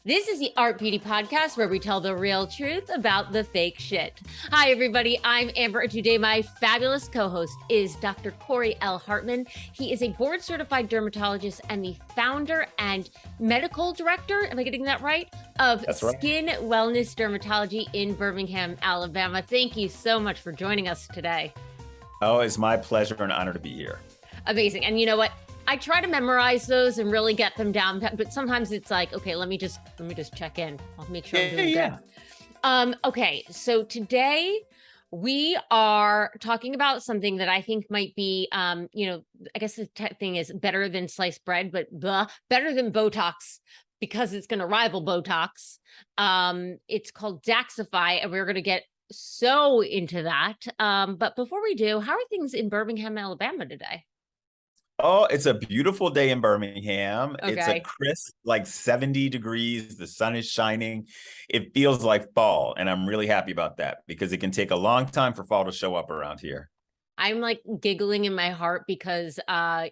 This is the Art Beauty Podcast where we tell the real truth about the fake shit. Hi, everybody. I'm Amber, and today my fabulous co-host is Dr. Corey L. Hartman. He is a board-certified dermatologist and the founder and medical director, am I getting that right? Of Skin Wellness Dermatology in Birmingham, Alabama. Thank you so much for joining us today. Oh, it's my pleasure and honor to be here. Amazing. And you know what? I try to memorize those and really get them down, but sometimes it's like, okay, let me just check in. I'll make sure I'm doing good. Okay, so today we are talking about something that I think might be, I guess the thing is better than sliced bread, but better than Botox because it's going to rival Botox. It's called Daxxify, and we're going to get so into that. But before we do, how are things in Birmingham, Alabama today? Oh, it's a beautiful day in Birmingham. Okay. It's a crisp, like 70 degrees. The sun is shining. It feels like fall. And I'm really happy about that because it can take a long time for fall to show up around here. I'm like giggling in my heart because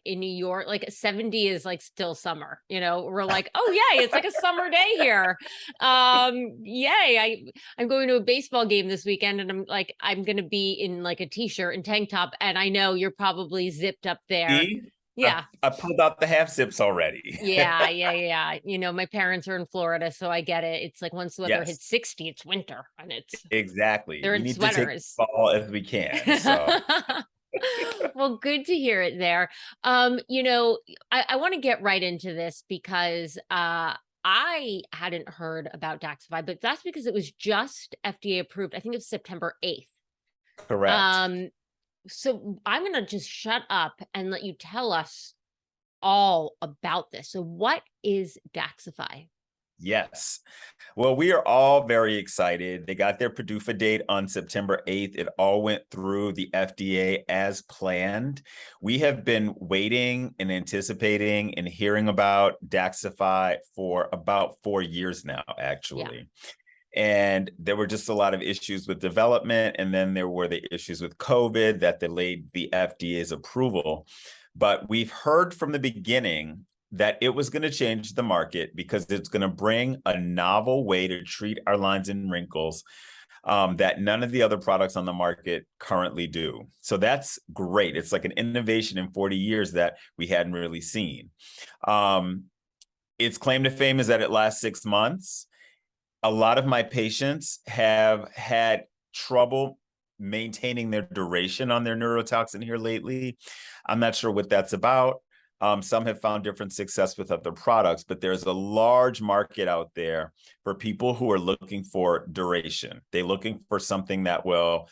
in New York, like 70 is like still summer, we're like, oh yay, it's like a summer day here. Yay. I'm going to a baseball game this weekend and I'm going to be in like a t-shirt and tank top. And I know you're probably zipped up there. See? Yeah. I pulled out the half zips already. Yeah. My parents are in Florida, so I get it. It's like once the weather hits 60, it's winter and it's exactly. They're in sweaters. To take fall as we can. So well, good to hear it there. I want to get right into this because I hadn't heard about Daxxify, but that's because it was just FDA approved. I think it's September 8th. Correct. So I'm going to just shut up and let you tell us all about this. So what is Daxxify? Yes. Well, we are all very excited. They got their PDUFA date on September 8th. It all went through the FDA as planned. We have been waiting and anticipating and hearing about Daxxify for about 4 years now, actually. Yeah. And there were just a lot of issues with development. And then there were the issues with COVID that delayed the FDA's approval. But we've heard from the beginning that it was going to change the market because it's going to bring a novel way to treat our lines and wrinkles that none of the other products on the market currently do. So that's great. It's like an innovation in 40 years that we hadn't really seen. Its claim to fame is that it lasts 6 months. A lot of my patients have had trouble maintaining their duration on their neurotoxin here lately. I'm not sure what that's about. Some have found different success with other products, but there's a large market out there for people who are looking for duration. They're looking for something that will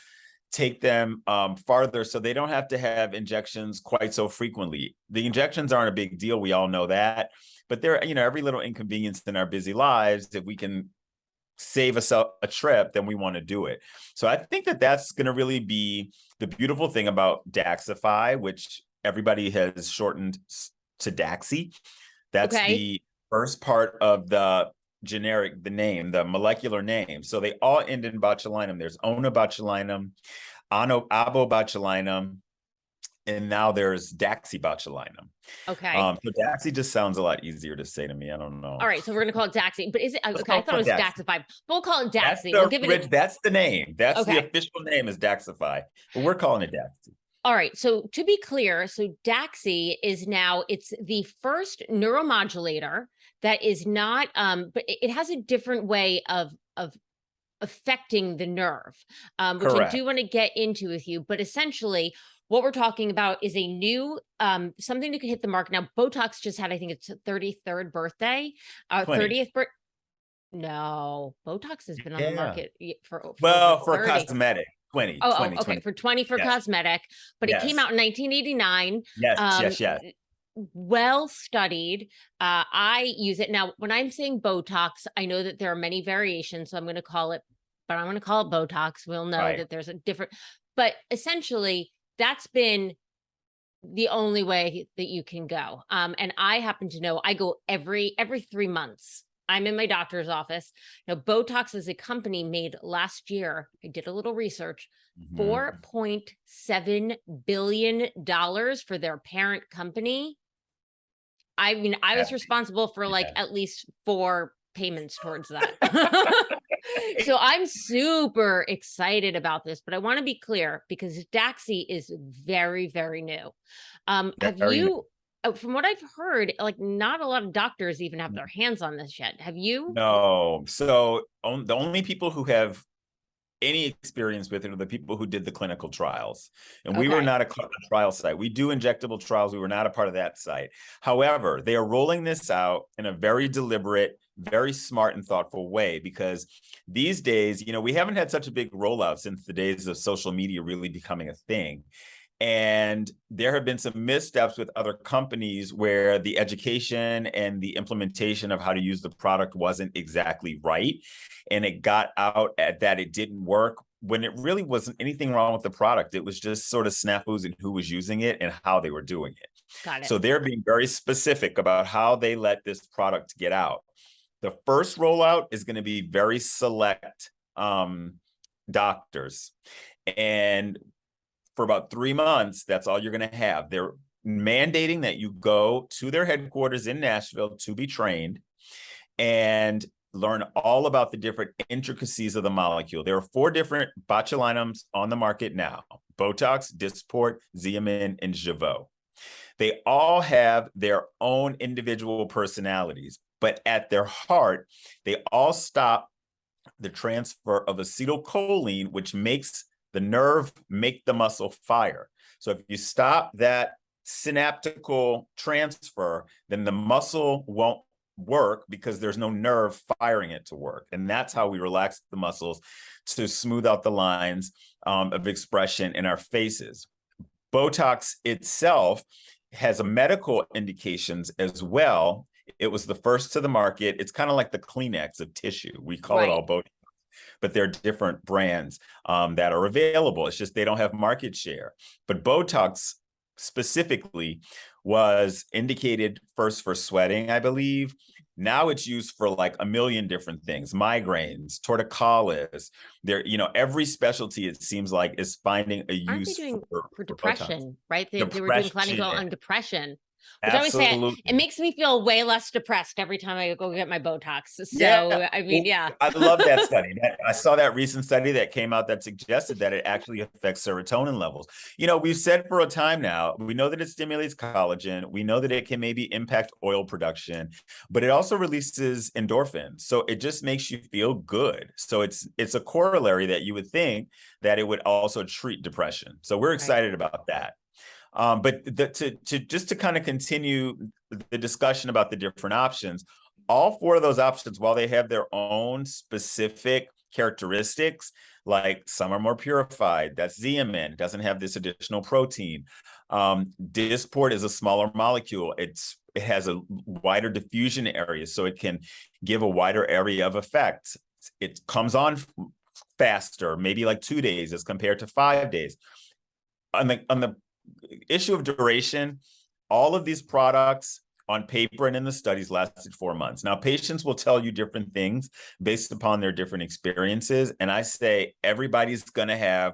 take them farther so they don't have to have injections quite so frequently. The injections aren't a big deal. We all know that. But they're, every little inconvenience in our busy lives, if we can save us a trip, then we want to do it. So I think that that's going to really be the beautiful thing about Daxxify, which everybody has shortened to Daxi. That's the first part of the name, the molecular name. So they all end in botulinum. There's onabotulinum, abobotulinum, and now there's daxibotulinum. Okay. So Daxi just sounds a lot easier to say to me. I don't know. All right, so we're gonna call it Daxi, but is it okay? I thought it was Daxxify. But we'll call it Daxi. That's the name. That's the official name is Daxxify, but we're calling it Daxi. All right. So to be clear, so Daxi is now, it's the first neuromodulator that is not, but it has a different way of affecting the nerve, which I do want to get into with you. But essentially, what we're talking about is a new, something that could hit the market. Now, Botox just had, I think it's 33rd birthday, 30th birthday. No, Botox has been on the market for cosmetic. 20. For 20 for cosmetic, but it came out in 1989. Yes. Well studied. I use it now. When I'm saying Botox, I know that there are many variations, so I'm going to call it Botox. We'll know that there's a different, but essentially that's been the only way that you can go. And I happen to know I go every 3 months. I'm in my doctor's office. Now, Botox as a company made last year, I did a little research, $4.7 billion for their parent company. I mean, I was responsible for like at least 4 payments towards that. So I'm super excited about this, but I want to be clear because Daxi is very, very new. Have Very you, from what I've heard, like not a lot of doctors even have their hands on this yet. Have you? no. So the only people who have any experience with it are the people who did the clinical trials. And we were Okay. not a trial site. We do injectable trials. We were not a part of that site. However, they are rolling this out in a very deliberate, very smart and thoughtful way, because these days, we haven't had such a big rollout since the days of social media really becoming a thing. And there have been some missteps with other companies where the education and the implementation of how to use the product wasn't exactly right. And it got out at that it didn't work when it really wasn't anything wrong with the product. It was just sort of snafus in who was using it and how they were doing it. Got it. So they're being very specific about how they let this product get out. The first rollout is going to be very select doctors. And for about 3 months, that's all you're going to have. They're mandating that you go to their headquarters in Nashville to be trained and learn all about the different intricacies of the molecule. There are 4 different botulinums on the market now: Botox, Dysport, Xeomin, and Jeuveau. They all have their own individual personalities, but at their heart, they all stop the transfer of acetylcholine, which makes the nerve make the muscle fire. So if you stop that synaptical transfer, then the muscle won't work because there's no nerve firing it to work. And that's how we relax the muscles to smooth out the lines of expression in our faces. Botox itself has a medical indications as well. It was the first to the market. It's kind of like the Kleenex of tissue. We call it all Botox, but there are different brands that are available. It's just they don't have market share. But Botox specifically was indicated first for sweating, I believe. Now it's used for like a million different things: migraines, torticollis. There, every specialty, it seems like, is finding a Aren't they use doing for Botox. depression, right? They were doing clinical Depression, on depression, which I always say it absolutely. makes me feel way less depressed every time I go get my Botox. Yeah. So, I mean, Well, yeah. I love that study. I saw that recent study that came out that suggested that it actually affects serotonin levels. We've said for a time now, we know that it stimulates collagen. We know that it can maybe impact oil production, but it also releases endorphins. So it just makes you feel good. So it's a corollary that you would think that it would also treat depression. So we're Right. excited about that. But to kind of continue the discussion about the different options, all 4 of those options, while they have their own specific characteristics, like some are more purified, that's Xeomin, doesn't have this additional protein. Dysport is a smaller molecule. It has a wider diffusion area, so it can give a wider area of effect. It comes on faster, maybe like 2 days as compared to 5 days. On the issue of duration, all of these products on paper and in the studies lasted 4 months. Now, patients will tell you different things based upon their different experiences. And I say everybody's going to have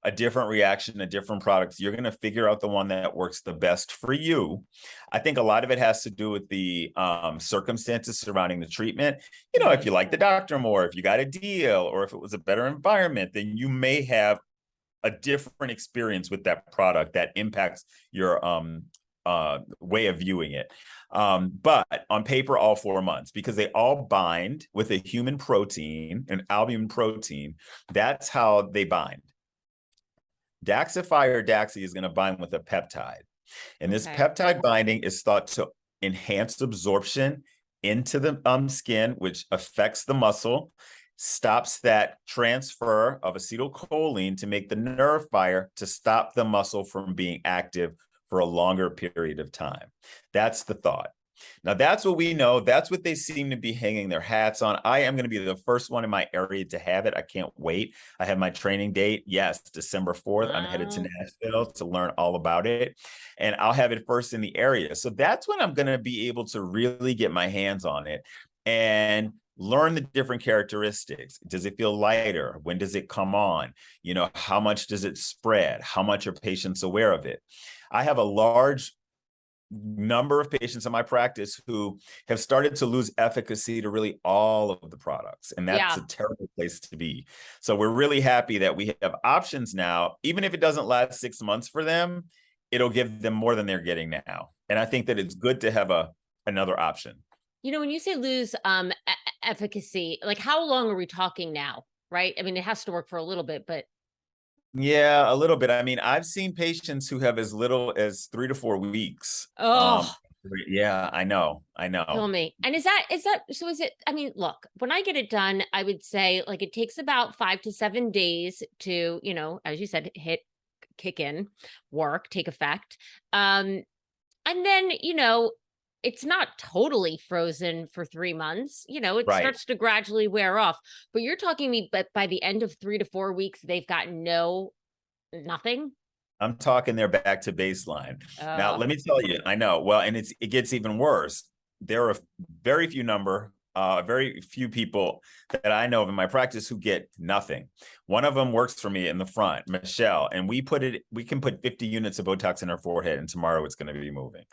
a different reaction to different products. You're going to figure out the one that works the best for you. I think a lot of it has to do with the circumstances surrounding the treatment. If you like the doctor more, if you got a deal, or if it was a better environment, then you may have a different experience with that product that impacts your way of viewing it. But on paper, all 4 months, because they all bind with a human protein, an albumin protein. That's how they bind. Daxxify or Daxi is going to bind with a peptide. And this peptide binding is thought to enhance absorption into the skin, which affects the muscle, stops that transfer of acetylcholine to make the nerve fire to stop the muscle from being active for a longer period of time. That's the thought. Now, that's what we know. That's what they seem to be hanging their hats on. I am going to be the first one in my area to have it. I can't wait. I have my training date. Yes, December 4th. I'm headed to Nashville to learn all about it. And I'll have it first in the area. So that's when I'm going to be able to really get my hands on it and learn the different characteristics. Does it feel lighter? When does it come on? How much does it spread? How much are patients aware of it? I have a large number of patients in my practice who have started to lose efficacy to really all of the products. And that's Yeah. a terrible place to be. So we're really happy that we have options now. Even if it doesn't last 6 months for them, it'll give them more than they're getting now. And I think that it's good to have another option. You know, when you say lose efficacy, like how long are we talking now? Right? I mean, it has to work for a little bit, but Yeah, a little bit. I mean, I've seen patients who have as little as 3 to 4 weeks. oh, Yeah, I know. I kill know. me. And is that so is it, I mean, look, when I get it done, I would say like it takes about 5 to 7 days to, as you said, kick in, work, take effect. Um, and then, it's not totally frozen for 3 months. It Right. starts to gradually wear off. But you're talking me, but by the end of 3 to 4 weeks, they've got nothing. I'm talking they're back to baseline. Now, Oh, let me tell you, I know. Well, and it gets even worse. There are very few people that I know of in my practice who get nothing. One of them works for me in the front, Michelle, and we can put 50 units of Botox in her forehead, and tomorrow it's going to be moving.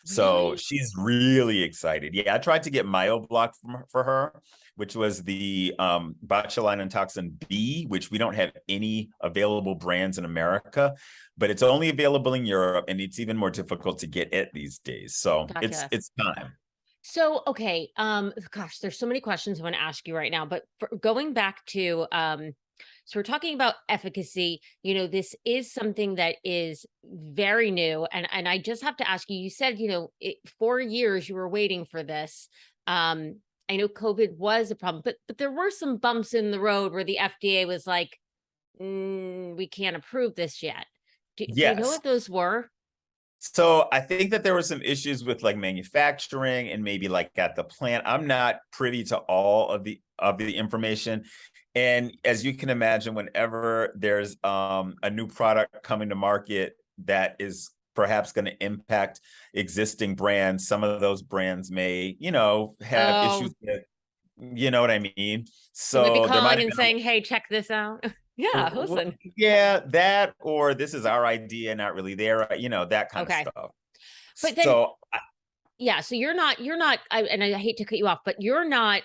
So really? she's really excited. Yeah, I tried to get MyoBlock for her, which was the botulinum toxin B, which we don't have any available brands in America, but it's only available in Europe, and it's even more difficult to get it these days. So Gotcha. it's time. So, okay, gosh, there's so many questions I want to ask you right now, but going back to, so we're talking about efficacy. This is something that is very new, and I just have to ask you. You said, 4 years you were waiting for this. Um, I know COVID was a problem, but there were some bumps in the road where the FDA was like, we can't approve this yet. Do you know Yes. what those were? So I think that there were some issues with like manufacturing and maybe like at the plant. I'm not privy to all of the information. And as you can imagine, whenever there's a new product coming to market that is perhaps going to impact existing brands, some of those brands may, have Oh, issues with, you know what I mean? they might be So there might calling have and saying, "Hey, check this out." Yeah, well, listen. yeah, that or this is our idea, not really their, that kind of Okay. stuff. But then So yeah, so you're not and I hate to cut you off, but you're not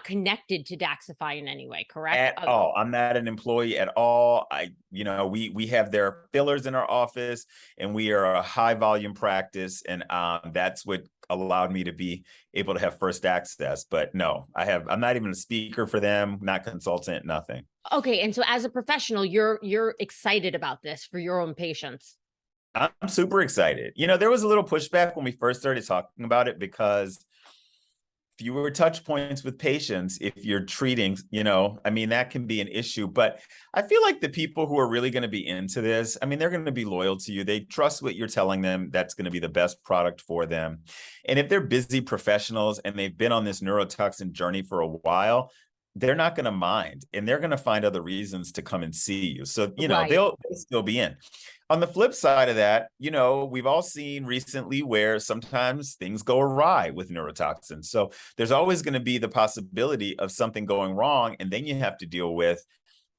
connected to Daxxify in any way, correct? at all, I'm not an employee at all. We have their fillers in our office, and we are a high volume practice, and that's what allowed me to be able to have first access. But no, I'm not even a speaker for them, not consultant, nothing. Okay, and so as a professional, you're excited about this for your own patients. I'm super excited. There was a little pushback when we first started talking about it because fewer touch points with patients if you're treating, I mean, that can be an issue. But I feel like the people who are really going to be into this, I mean, they're going to be loyal to you. They trust what you're telling them. That's going to be the best product for them. And if they're busy professionals and they've been on this neurotoxin journey for a while, they're not going to mind, and they're going to find other reasons to come and see you. So, Right. they'll still be in. On the flip side of that, we've all seen recently where sometimes things go awry with neurotoxins. So there's always going to be the possibility of something going wrong. And then you have to deal with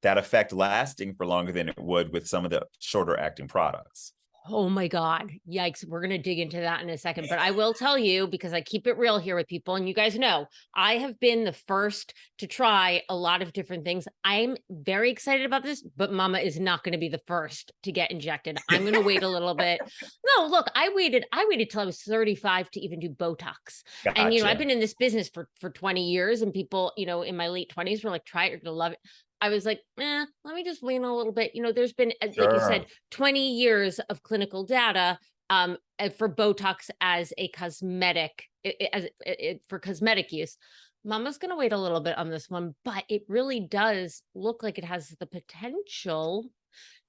that effect lasting for longer than it would with some of the shorter acting products. Oh my God. Yikes. We're going to dig into that in a second. But I will tell you, because I keep it real here with people, and you guys know, I have been the first to try a lot of different things. I'm very excited about this, but Mama is not going to be the first to get injected. I'm going to wait a little bit. No, look, I waited till I was 35 to even do Botox. And, I've Gotcha. been in this business for 20 years, and people, in my late 20s were like, try it, you're going to love it. I was like, let me just wait a little bit. There's been, like you said, Sure. 20 years of clinical data for Botox as a cosmetic, for cosmetic use. Mama's going to wait a little bit on this one, but it really does look like it has the potential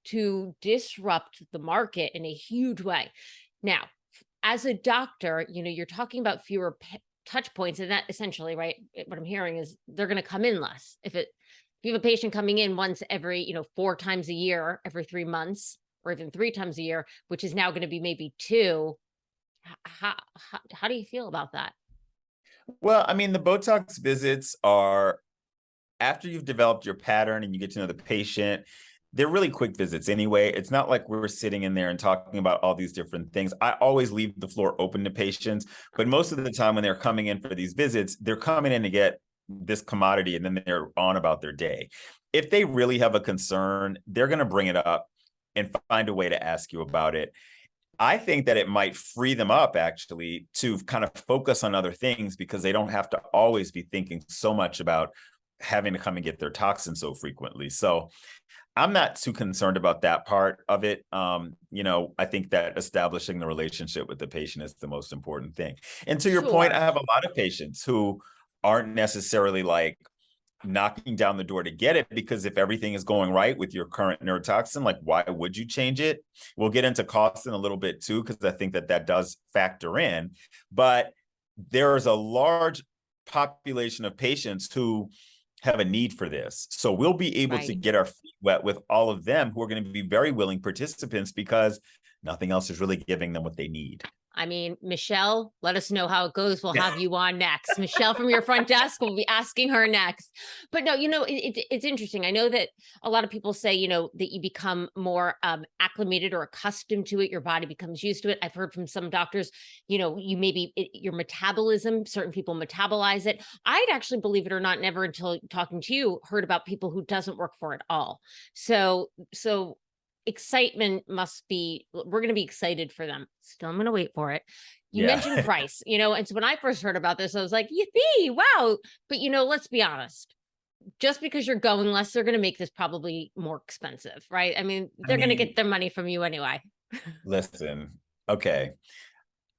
to disrupt the market in a huge way. Now, as a doctor, you're talking about fewer touch points, and that essentially, right? What I'm hearing is they're going to come in less. If you have a patient coming in once every, 4 times a year, every 3 months, or even 3 times a year, which is now going to be maybe two, how do you feel about that? Well, I mean, the Botox visits are after you've developed your pattern and you get to know the patient, they're really quick visits anyway. It's not like we're sitting in there and talking about all these different things. I always leave the floor open to patients, but most of the time when they're coming in for these visits, they're coming in to get this commodity and then they're on about their day. If they really have a concern, they're going to bring it up and find a way to ask you about it. I think that it might free them up actually to kind of focus on other things because they don't have to always be thinking so much about having to come and get their toxins so frequently. So I'm not too concerned about that part of it. I think that establishing the relationship with the patient is the most important thing. And to your point, I Sure. have a lot of patients who aren't necessarily like knocking down the door to get it, because if everything is going right with your current neurotoxin, like why would you change it? We'll get into cost in a little bit too, because I think that that does factor in. But there's a large population of patients who have a need for this. So we'll be able to Right. get our feet wet with all of them who are going to be very willing participants because nothing else is really giving them what they need. I mean, Michelle, let us know how it goes. We'll have you on next. Michelle from your front desk, we'll be asking her next. But no, it's interesting. I know that a lot of people say, that you become more acclimated or accustomed to it. Your body becomes used to it. I've heard from some doctors, you maybe your metabolism, certain people metabolize it. I'd actually, believe it or not, never until talking to you, heard about people who doesn't work for it all. So excitement must be, we're going to be excited for them. Still, I'm going to wait for it. You Yeah. mentioned price, and so when I first heard about this, I was like, yippee, wow. But let's be honest. Just because you're going less, they're going to make this probably more expensive, right? I mean, I they're going to mean, get their money from you anyway. listen, okay.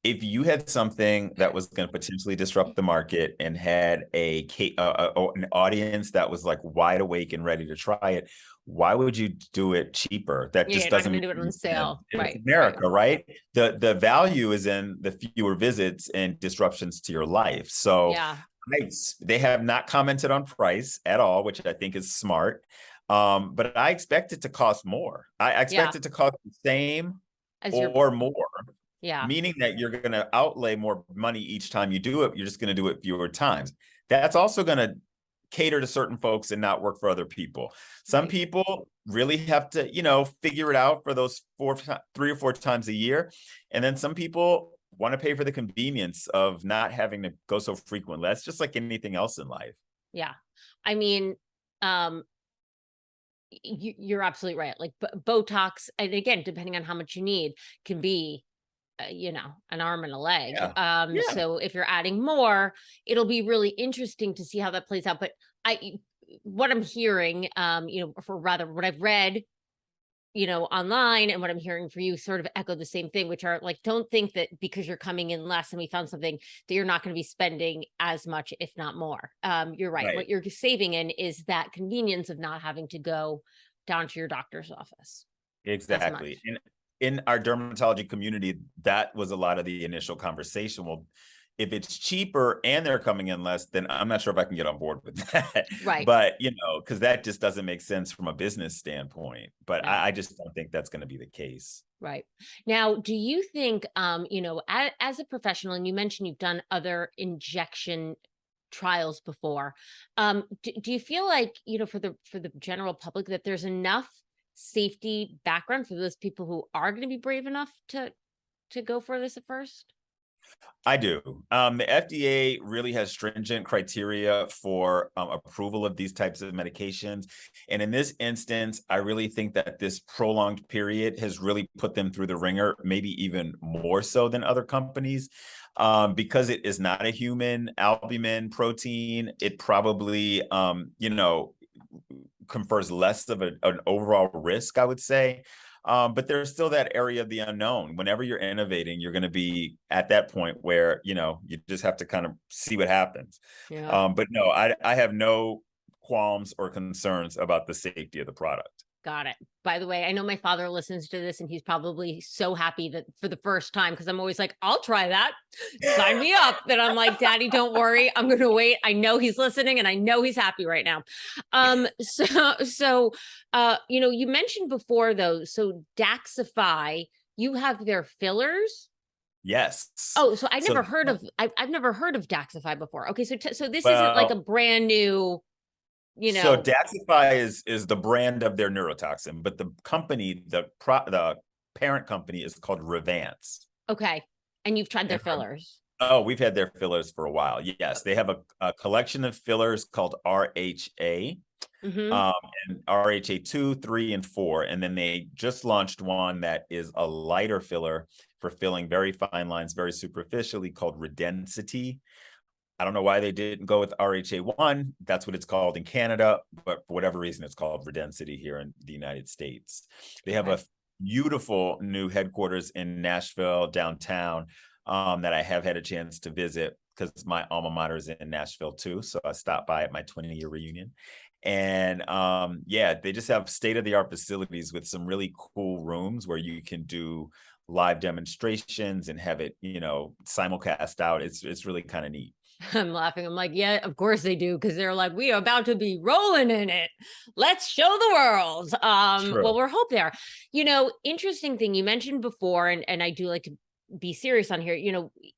If you had something that was going to potentially disrupt the market and had an audience that was like wide awake and ready to try it, why would you do it cheaper? That Yeah, just you're not doesn't going to make do it any on sense. sale. It's Right, right, America, right? The value is in the fewer visits and disruptions to your life. So yeah, they have not commented on price at all, which I think is smart. But I expect it to cost more. I yeah. expect it to cost the same As your, or more, yeah, meaning that you're going to outlay more money each time you do it. You're just going to do it fewer times. That's also going to cater to certain folks and not work for other people. Some right. people really have to, figure it out for those 3 or 4 times a year. And then some people want to pay for the convenience of not having to go so frequently. That's just like anything else in life. Yeah. I mean, um, you're absolutely right. Like Botox, and again, depending on how much you need, can be an arm and a leg. Yeah. Yeah. So if you're adding more, it'll be really interesting to see how that plays out. But I, what I'm hearing, for rather what I've read, online, and what I'm hearing for you sort of echo the same thing, which are like, don't think that because you're coming in less and we found something that you're not going to be spending as much, if not more. You're right. Right. What you're saving in is that convenience of not having to go down to your doctor's office as Exactly. much. And in our dermatology community, that was a lot of the initial conversation. Well, if it's cheaper and they're coming in less, then I'm not sure if I can get on board with that. Right. But, because that just doesn't make sense from a business standpoint. But No. I just don't think that's going to be the case. Right. Now, do you think, as a professional, and you mentioned you've done other injection trials before, do you feel like, for the general public that there's enough safety background for those people who are going to be brave enough to go for this at first? I do. The FDA really has stringent criteria for approval of these types of medications. And in this instance, I really think that this prolonged period has really put them through the ringer, maybe even more so than other companies. Because it is not a human albumin protein, it probably, confers less of an overall risk, I would say. But there's still that area of the unknown. Whenever you're innovating, you're going to be at that point where, you just have to kind of see what happens. Yeah. But no, I have no qualms or concerns about the safety of the product. Got it. By the way, I know my father listens to this and he's probably so happy that for the first time, because I'm always like, I'll try that. Sign me up. Then I'm like, Daddy, don't worry. I'm going to wait. I know he's listening and I know he's happy right now. You mentioned before though, so Daxxify, you have their fillers. Yes. Oh, so I So, never heard of, I've never heard of Daxxify before. Okay. So this isn't like a well, brand new. you So know, Daxxify is the brand of their neurotoxin, but the company, the parent company is called Revance. okay. And you've tried their And fillers. oh, we've had their fillers for a while. Yes, they have a collection of fillers called RHA, Mm-hmm. um, and RHA 2, 3, and 4. And then they just launched one that is a lighter filler for filling very fine lines, very superficially, called Redensity. I don't know why they didn't go with RHA1. That's what it's called in Canada, but for whatever reason, it's called Redensity here in the United States. They have Okay. a beautiful new headquarters in Nashville, downtown, that I have had a chance to visit because my alma mater is in Nashville too. So I stopped by at my 20-year reunion. And yeah, they just have state-of-the-art facilities with some really cool rooms where you can do live demonstrations and have it, simulcast out. It's really kind of neat. I'm laughing. I'm like, yeah, of course they do, because they're like, we are about to be rolling in it. Let's show the world. Well, True. we're hope there. Interesting thing you mentioned before, and I do like to be serious on here.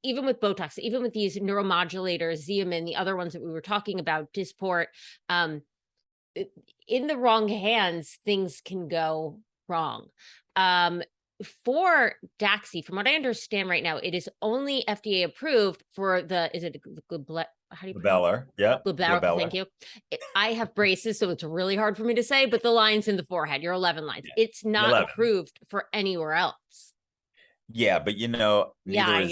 Even with Botox, even with these neuromodulators, Xeomin, the other ones that we were talking about, Dysport, um, in the wrong hands, things can go wrong. Um, for Daxi, from what I understand right now, it is only FDA approved for is it how do you pronounce it? Glabellar. Yeah. Glabellar. Thank Glabellar. you. I have braces, so it's really hard for me to say, but the lines in the forehead, your 11 lines, Yeah. it's not 11. approved for anywhere else. Yeah, but neither Yeah, is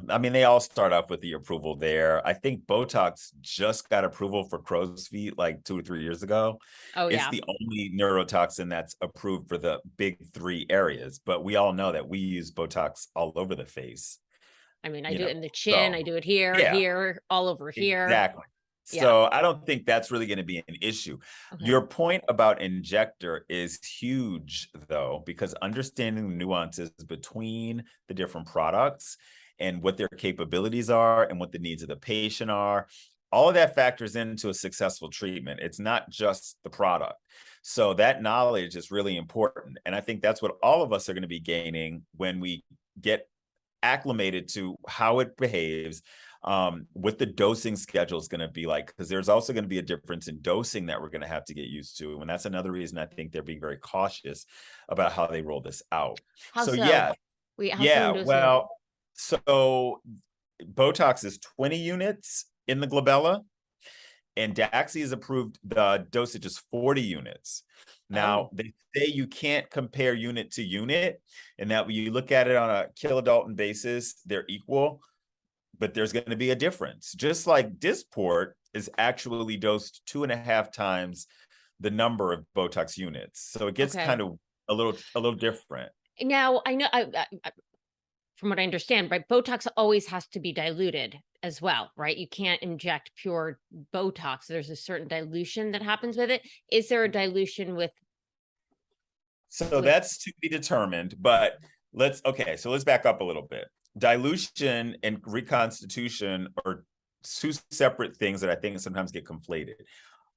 I mean, they all start off with the approval there. I think Botox just got approval for crow's feet like 2 or 3 years ago. Oh, It's yeah. the only neurotoxin that's approved for the big three areas, but we all know that we use Botox all over the face, I mean, I you do know. it in the chin, I So do it here, yeah, here, all over here. exactly. Yeah. So I don't think that's really going to be an issue. Okay. Your point about injector is huge, though, because understanding the nuances between the different products and what their capabilities are and what the needs of the patient are, all of that factors into a successful treatment. It's not just the product. So that knowledge is really important. And I think that's what all of us are going to be gaining when we get acclimated to how it behaves, what the dosing schedule is going to be like, because there's also going to be a difference in dosing that we're going to have to get used to. And that's another reason I think they're being very cautious about how they roll this out. How So so? yeah, Wait, how so in yeah. dosing? Well, so Botox is 20 units in the glabella, and Daxi is approved, the dosage is 40 units. Now, Oh, they say you can't compare unit to unit, and that when you look at it on a kilodalton basis, they're equal, but there's going to be a difference. Just like Dysport is actually dosed 2.5 times the number of Botox units. So it gets okay. kind of a little different. Now, I know, from what I understand, right, Botox always has to be diluted as well, right? You can't inject pure Botox. There's a certain dilution that happens with it. Is there a dilution with So with that's to be determined, but so let's back up a little bit. Dilution and reconstitution are two separate things that I think sometimes get conflated.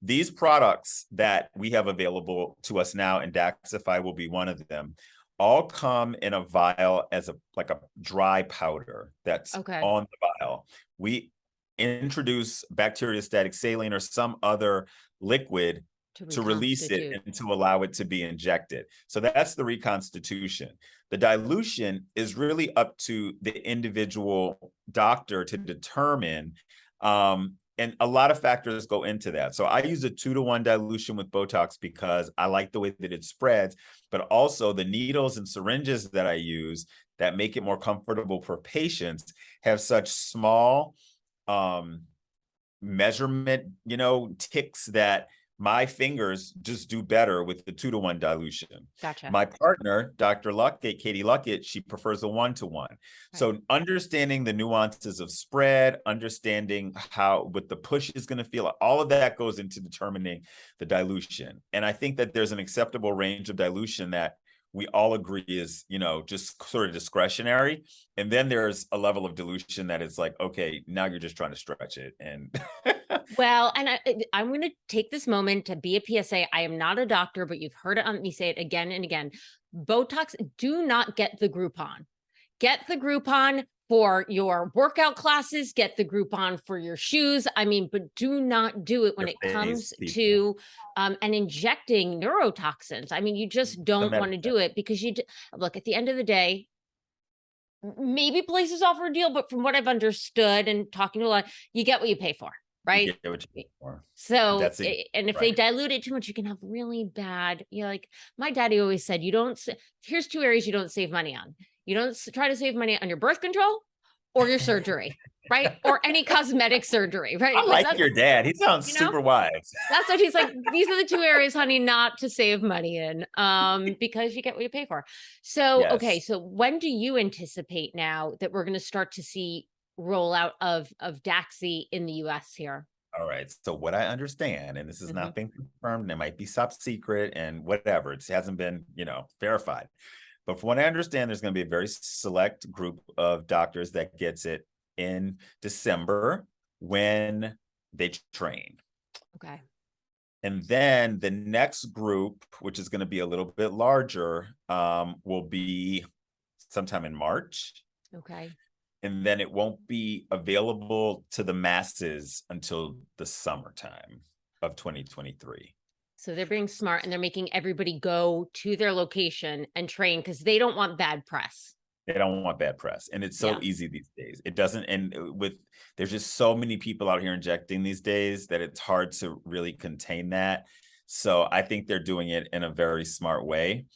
These products that we have available to us now, and Daxxify will be one of them, all come in a vial as like a dry powder that's okay, on the vial. We introduce bacteriostatic saline or some other liquid to to release it reconstitute? and to allow it to be injected. So that's the reconstitution. The dilution is really up to the individual doctor to determine. And a lot of factors go into that. So I use a 2-to-1 dilution with Botox because I like the way that it spreads, but also the needles and syringes that I use that make it more comfortable for patients have such small measurement, ticks that my fingers just do better with the 2-to-1 dilution. Gotcha. My partner, Dr. Luckett, Katie Luckett, she prefers a 1-to-1. Right. So understanding the nuances of spread, understanding what the push is going to feel, all of that goes into determining the dilution. And I think that there's an acceptable range of dilution that we all agree is, just sort of discretionary. And then there's a level of dilution that is like, okay, now you're just trying to stretch it. And Well, and I'm going to take this moment to be a PSA. I am not a doctor, but you've heard it on me say it again and again. Botox, do not get the Groupon. Get the Groupon for your workout classes, get the Groupon for your shoes. I mean, but do not do it when Your it face, comes people. to and injecting neurotoxins. I mean, you just The don't want to medicine. do it because look, at the end of the day, maybe places offer a deal, but from what I've understood and talking to a lot, you get what you pay for, You right? get what you pay for. So, That's it. and if they Right. dilute it too much, you can have really bad, like my daddy always said, here's two areas you don't save money on. You don't try to save money on your birth control or your surgery, right? Or any cosmetic surgery, right? I Because like that's, your dad. He sounds you know, super wise. that's what he's like. These are the two areas, honey, not to save money in, because you get what you pay for. So, okay. Yes. So when do you anticipate now that we're going to start to see rollout of Daxi in the US here? All right. So what I understand, and this has Mhm. not been confirmed, and it might be top secret and whatever, it hasn't been, verified. But from what I understand, there's going to be a very select group of doctors that gets it in December when they train. Okay. And then the next group, which is going to be a little bit larger, will be sometime in March. Okay. And then it won't be available to the masses until the summertime of 2023. So they're being smart and they're making everybody go to their location and train because they don't want bad press. They don't want bad press. And it's so Yeah. easy these days. It doesn't, and there's just so many people out here injecting these days that it's hard to really contain that. So I think they're doing it in a very smart way.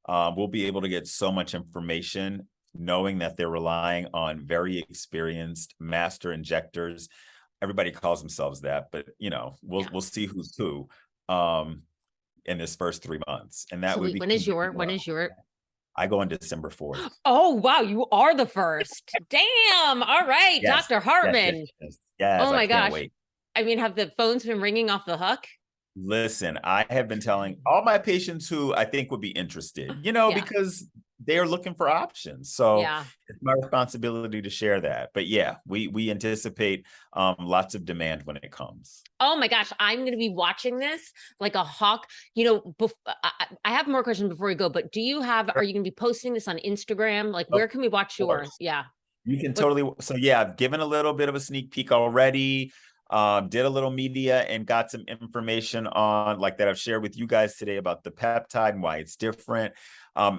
We'll be able to get so much information knowing that they're relying on very experienced master injectors. Everybody calls themselves that, but Yeah. we'll see who's who in this first 3 months. And that So would wait, be when is your I go on December 4th. Oh wow, you are the first. Damn. All right, Yes, Dr. yes, yes, Hartman. yes. Yes, Oh I my can't gosh. wait. I mean, have the phones been ringing off the hook? Listen, I have been telling all my patients who I think would be interested, Yeah. because they are looking for options. So Yeah. it's my responsibility to share that. But yeah, we anticipate lots of demand when it comes. Oh my gosh, I'm going to be watching this like a hawk. I have more questions before we go, but are you going to be posting this on Instagram? Like, Of where can we watch your, course. yeah. You can What, totally. So yeah, I've given a little bit of a sneak peek already. Did a little media and got some information on like that I've shared with you guys today about the peptide and why it's different.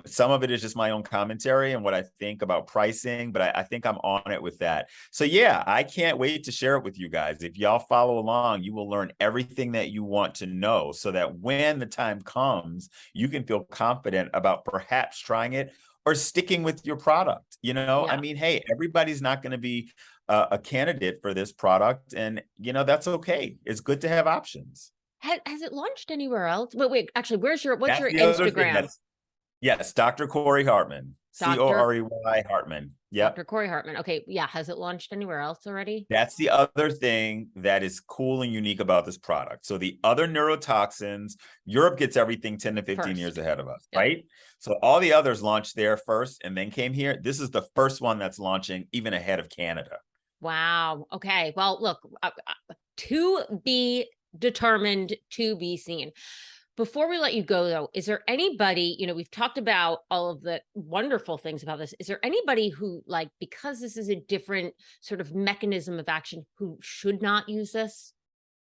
Some of it is just my own commentary and what I think about pricing, but I think I'm on it with that. So yeah, I can't wait to share it with you guys. If y'all follow along, you will learn everything that you want to know so that when the time comes, you can feel confident about perhaps trying it or sticking with your product. I yeah. mean, hey, everybody's not going to be a candidate for this product, and that's okay. It's good to have options. Has it launched anywhere else? Wait, actually, what's That's your the other thing. Instagram? Yes, Dr. Corey Hartman, Dr. Corey Hartman. Yep. Dr. Corey Hartman. Okay. Yeah. Has it launched anywhere else already? That's the other thing that is cool and unique about this product. So the other neurotoxins, Europe gets everything 10 to 15 years First. ahead of us, Yep. right? So all the others launched there first and then came here. This is the first one that's launching even ahead of Canada. Wow. Okay. Well, look, to be determined, to be seen. Before we let you go, though, is there anybody, we've talked about all of the wonderful things about this. Is there anybody who, like, because this is a different sort of mechanism of action, who should not use this?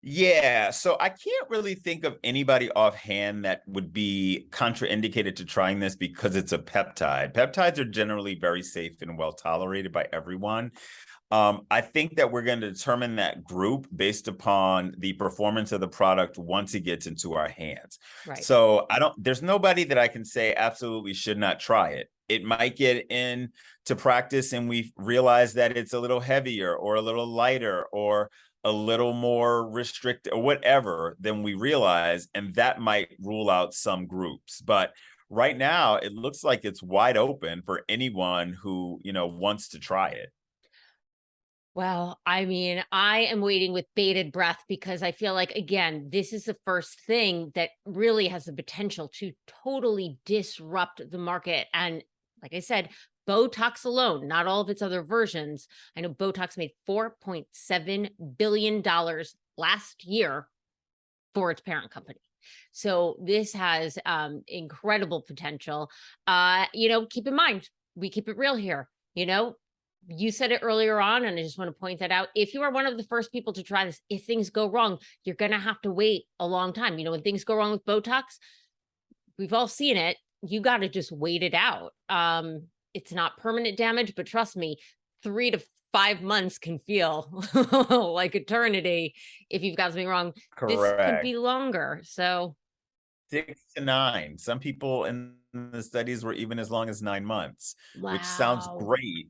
Yeah, so I can't really think of anybody offhand that would be contraindicated to trying this because it's a peptide. Peptides are generally very safe and well tolerated by everyone. I think that we're going to determine that group based upon the performance of the product once it gets into our hands. Right. So there's nobody that I can say absolutely should not try it. It might get into practice and we realize that it's a little heavier or a little lighter or a little more restricted or whatever than we realize. And that might rule out some groups. But right now, it looks like it's wide open for anyone who, wants to try it. Well, I mean, I am waiting with bated breath because I feel like, again, this is the first thing that really has the potential to totally disrupt the market. And like I said, Botox alone, not all of its other versions. I know Botox made $4.7 billion last year for its parent company. So this has incredible potential. Keep in mind, we keep it real here. you said it earlier on, and I just want to point that out. If you are one of the first people to try this, if things go wrong, you're going to have to wait a long time. You know, when things go wrong with Botox, we've all seen it. You got to just wait it out. It's not permanent damage, but trust me, 3 to 5 months can feel like eternity if you've got something wrong. This could Correct. be longer. So 6 to 9. Some people in the studies were even as long as 9 months, which sounds wow. great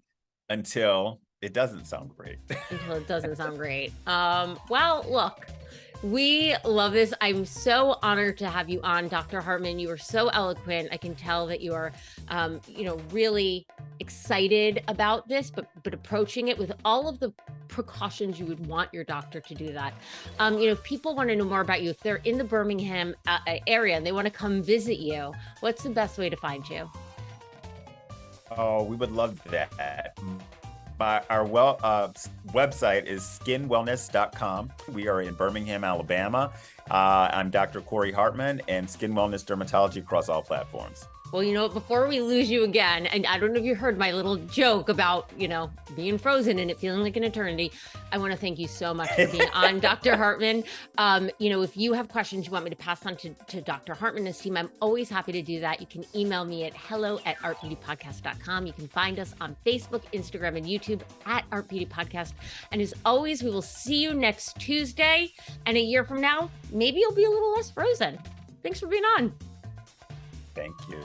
until it doesn't sound great. Until it doesn't sound great. Well, look, we love this. I'm so honored to have you on, Dr. Hartman. You are so eloquent. I can tell that you are, really excited about this, but approaching it with all of the precautions you would want your doctor to do that. If people want to know more about you, if they're in the Birmingham area and they want to come visit you, what's the best way to find you? Oh, we would love that. Our website is skinwellness.com. We are in Birmingham, Alabama. I'm Dr. Corey Hartman, and Skin Wellness Dermatology across all platforms. Well, you know, before we lose you again, and I don't know if you heard my little joke about, being frozen and it feeling like an eternity. I want to thank you so much for being on, Dr. Hartman. If you have questions you want me to pass on to Dr. Hartman and his team, I'm always happy to do that. You can email me at hello@artbeautypodcast.com. You can find us on Facebook, Instagram, and YouTube at Art Beauty Podcast. And as always, we will see you next Tuesday. And a year from now, maybe you'll be a little less frozen. Thanks for being on. Thank you.